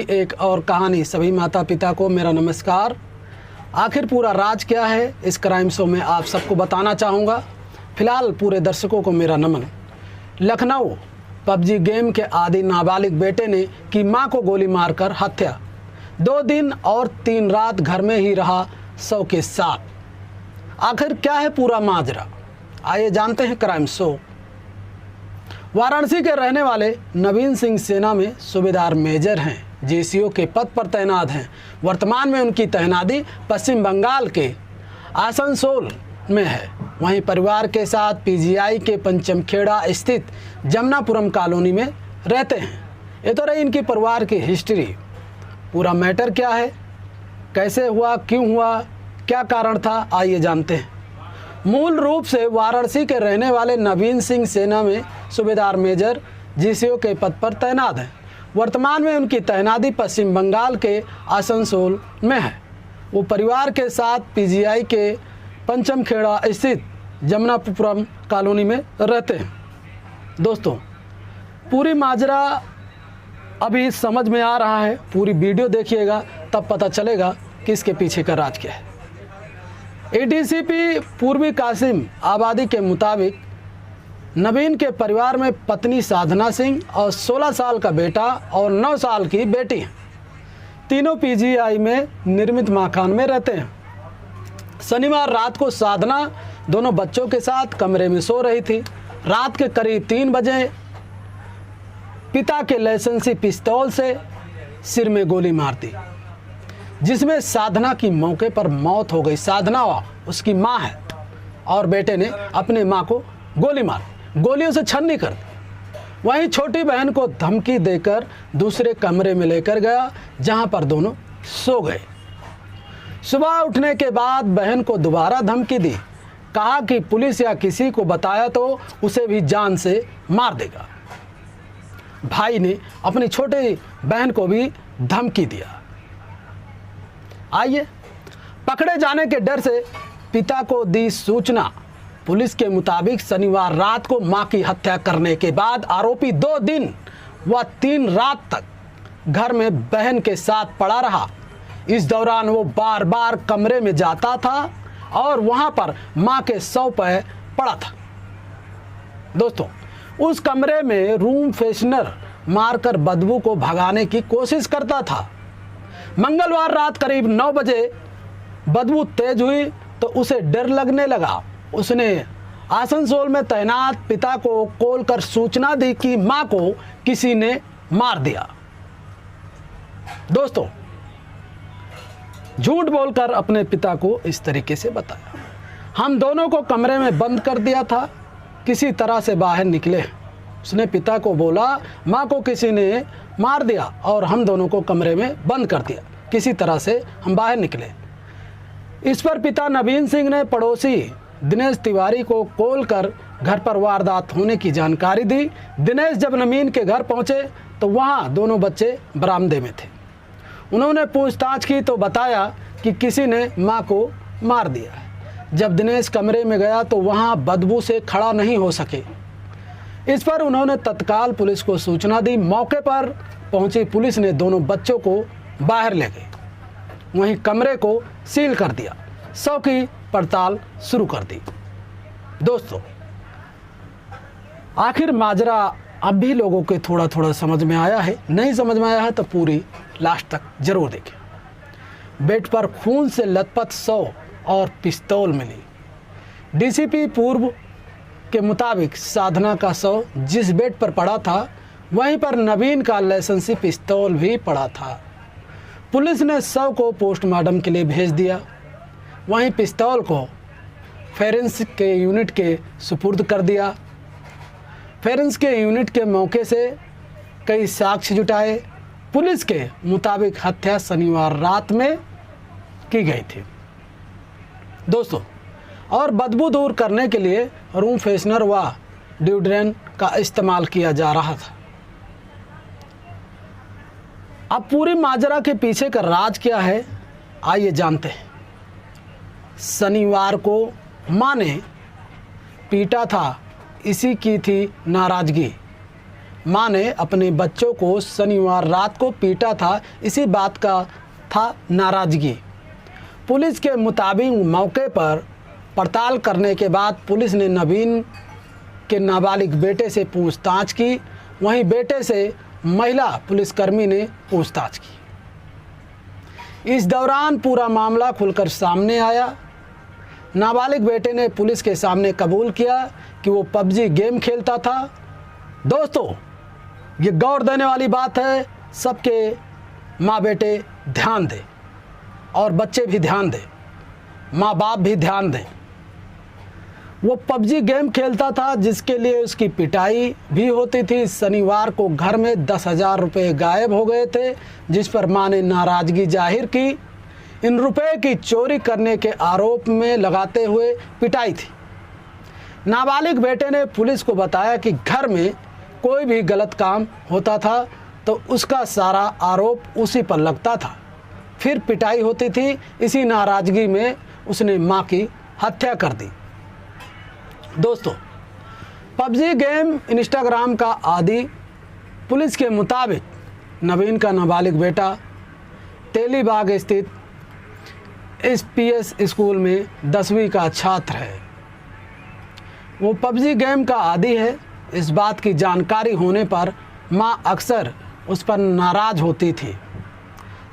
एक और कहानी। सभी माता पिता को मेरा नमस्कार। आखिर पूरा राज क्या है, इस क्राइम शो में आप सबको बताना चाहूँगा। फिलहाल पूरे दर्शकों को मेरा नमन। लखनऊ पबजी गेम के आदी नाबालिग बेटे ने की मां को गोली मारकर हत्या। 2 दिन और 3 रात घर में ही रहा शव के साथ। आखिर क्या है पूरा माजरा, आइए जानते हैं क्राइम शो। वाराणसी के रहने वाले नवीन सिंह सेना में सूबेदार मेजर हैं। जेसीओ के पद पर तैनात हैं। वर्तमान में उनकी तैनाती पश्चिम बंगाल के आसनसोल में है। वहीं परिवार के साथ पीजीआई के पंचमखेड़ा स्थित जमनापुरम कॉलोनी में रहते हैं। ये तो रही इनकी परिवार की हिस्ट्री। पूरा मैटर क्या है, कैसे हुआ, क्यों हुआ, क्या कारण था, आइए जानते हैं। मूल रूप से वाराणसी के रहने वाले नवीन सिंह सेना में सूबेदार मेजर जीसीओ के पद पर तैनात हैं। वर्तमान में उनकी तैनाती पश्चिम बंगाल के आसनसोल में है। वो परिवार के साथ पीजीआई के पंचमखेड़ा स्थित जमनापुरम कॉलोनी में रहते हैं। दोस्तों, पूरी माजरा अभी समझ में आ रहा है। पूरी वीडियो देखिएगा तब पता चलेगा कि इसके पीछे का राज क्या है। एडीसीपी पूर्वी कासिम आबादी के मुताबिक नवीन के परिवार में पत्नी साधना सिंह और 16 साल का बेटा और 9 साल की बेटी हैं। तीनों पीजीआई में निर्मित मकान में रहते हैं। शनिवार रात को साधना दोनों बच्चों के साथ कमरे में सो रही थी। रात के करीब 3 बजे पिता के लाइसेंसी पिस्तौल से सिर में गोली मार दी, जिसमें साधना की मौके पर मौत हो गई। साधना उसकी मां है और बेटे ने अपने मां को गोली मार गोलियों से छन्नी कर दी। वहीं छोटी बहन को धमकी देकर दूसरे कमरे में लेकर गया, जहां पर दोनों सो गए। सुबह उठने के बाद बहन को दोबारा धमकी दी, कहा कि पुलिस या किसी को बताया तो उसे भी जान से मार देगा। भाई ने अपनी छोटी बहन को भी धमकी दिया। आइए, पकड़े जाने के डर से पिता को दी सूचना। पुलिस के मुताबिक शनिवार रात को मां की हत्या करने के बाद आरोपी 2 दिन व 3 रात तक घर में बहन के साथ पड़ा रहा। इस दौरान वो बार बार कमरे में जाता था और वहां पर मां के शव पर पड़ा था। दोस्तों, उस कमरे में रूम फ्रेशनर मारकर बदबू को भगाने की कोशिश करता था। मंगलवार रात करीब 9 बजे बदबू तेज हुई तो उसे डर लगने लगा। उसने आसनसोल में तैनात पिता को कॉल कर सूचना दी कि मां को किसी ने मार दिया। दोस्तों, झूठ बोलकर अपने पिता को इस तरीके से बताया, हम दोनों को कमरे में बंद कर दिया था, किसी तरह से बाहर निकले। उसने पिता को बोला मां को किसी ने मार दिया और हम दोनों को कमरे में बंद कर दिया, किसी तरह से हम बाहर निकले। इस पर पिता नवीन सिंह ने पड़ोसी दिनेश तिवारी को कॉल कर घर पर वारदात होने की जानकारी दी। दिनेश जब नवीन के घर पहुंचे तो वहां दोनों बच्चे बरामदे में थे। उन्होंने पूछताछ की तो बताया कि किसी ने मां को मार दिया। जब दिनेश कमरे में गया तो वहां बदबू से खड़ा नहीं हो सके। इस पर उन्होंने तत्काल पुलिस को सूचना दी। मौके पर पहुंची पुलिस ने दोनों बच्चों को बाहर ले गई, वहीं कमरे को सील कर दिया, शव की पड़ताल शुरू कर दी। दोस्तों, आखिर माजरा अब भी लोगों के थोड़ा थोड़ा समझ में आया है। नहीं समझ में आया है तो पूरी लास्ट तक जरूर देखें। बेड पर खून से लथपथ शव और पिस्तौल मिली। डीसीपी पूर्व के मुताबिक साधना का शव जिस बेड पर पड़ा था वहीं पर नवीन का लाइसेंसी पिस्तौल भी पड़ा था। पुलिस ने शव को पोस्टमार्टम के लिए भेज दिया। वहीं पिस्तौल को फोरेंसिक के यूनिट के सुपुर्द कर दिया। फोरेंसिक के यूनिट के मौके से कई साक्ष्य जुटाए। पुलिस के मुताबिक हत्या शनिवार रात में की गई थी। दोस्तों, और बदबू दूर करने के लिए रूम फ्रेशनर व डिओड्रेंट का इस्तेमाल किया जा रहा था। अब पूरी माजरा के पीछे का राज क्या है, आइए जानते हैं। शनिवार को मां ने पीटा था, इसी की थी नाराजगी। मां ने अपने बच्चों को शनिवार रात को पीटा था, इसी बात का था नाराज़गी। पुलिस के मुताबिक मौके पर पड़ताल करने के बाद पुलिस ने नवीन के नाबालिग बेटे से पूछताछ की, वहीं बेटे से महिला पुलिसकर्मी ने पूछताछ की। इस दौरान पूरा मामला खुलकर सामने आया। नाबालिग बेटे ने पुलिस के सामने कबूल किया कि वो पबजी गेम खेलता था। दोस्तों, ये गौर देने वाली बात है, सबके माँ बेटे ध्यान दें और बच्चे भी ध्यान दें, माँ बाप भी ध्यान दें। वो पबजी गेम खेलता था जिसके लिए उसकी पिटाई भी होती थी। शनिवार को घर में 10,000 रुपये गायब हो गए थे, जिस पर मां ने नाराज़गी जाहिर की। इन रुपए की चोरी करने के आरोप में लगाते हुए पिटाई थी। नाबालिग बेटे ने पुलिस को बताया कि घर में कोई भी गलत काम होता था तो उसका सारा आरोप उसी पर लगता था, फिर पिटाई होती थी। इसी नाराज़गी में उसने मां की हत्या कर दी। दोस्तों, पबजी गेम इंस्टाग्राम का आदी। पुलिस के मुताबिक नवीन का नाबालिग बेटा तेलीबाग स्थित SPS स्कूल में 10वीं का छात्र है। वो पबजी गेम का आदी है। इस बात की जानकारी होने पर मां अक्सर उस पर नाराज़ होती थी,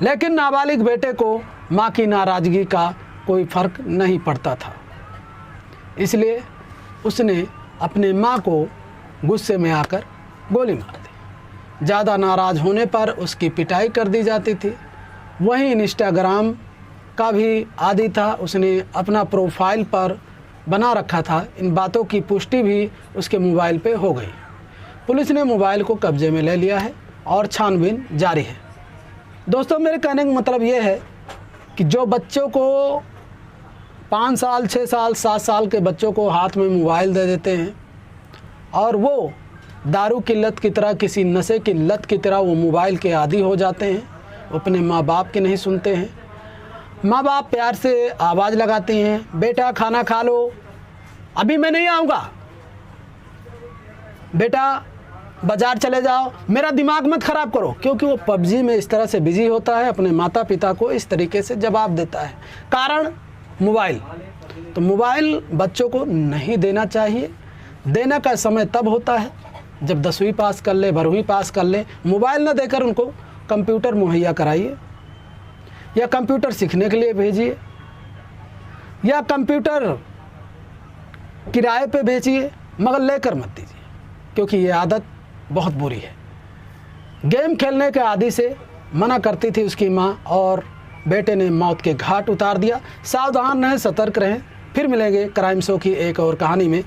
लेकिन नाबालिग बेटे को मां की नाराज़गी का कोई फ़र्क नहीं पड़ता था। इसलिए उसने अपने मां को गुस्से में आकर गोली मार दी। ज़्यादा नाराज़ होने पर उसकी पिटाई कर दी जाती थी। वहीं इंस्टाग्राम का भी आदी था, उसने अपना प्रोफाइल पर बना रखा था। इन बातों की पुष्टि भी उसके मोबाइल पे हो गई। पुलिस ने मोबाइल को कब्जे में ले लिया है और छानबीन जारी है। दोस्तों, मेरे कहने का मतलब ये है कि जो बच्चों को 5 साल, 6 साल, 7 साल के बच्चों को हाथ में मोबाइल दे देते हैं और वो दारू की लत की तरह, किसी नशे की लत की तरह वो मोबाइल के आदी हो जाते हैं, अपने माँ बाप की नहीं सुनते हैं। माँ बाप प्यार से आवाज़ लगाते हैं, बेटा खाना खा लो, अभी मैं नहीं आऊँगा, बेटा बाज़ार चले जाओ, मेरा दिमाग मत ख़राब करो, क्योंकि वो पबजी में इस तरह से बिजी होता है, अपने माता पिता को इस तरीके से जवाब देता है। कारण मोबाइल। तो मोबाइल बच्चों को नहीं देना चाहिए। देने का समय तब होता है जब 10वीं पास कर ले, 12वीं पास कर ले। मोबाइल न देकर उनको कंप्यूटर मुहैया कराइए, या कंप्यूटर सीखने के लिए भेजिए, या कंप्यूटर किराए पे बेचिए, मगर लेकर मत दीजिए, क्योंकि ये आदत बहुत बुरी है। गेम खेलने के आदी से मना करती थी उसकी माँ, और बेटे ने मौत के घाट उतार दिया। सावधान रहें, सतर्क रहें। फिर मिलेंगे क्राइम शो की एक और कहानी में।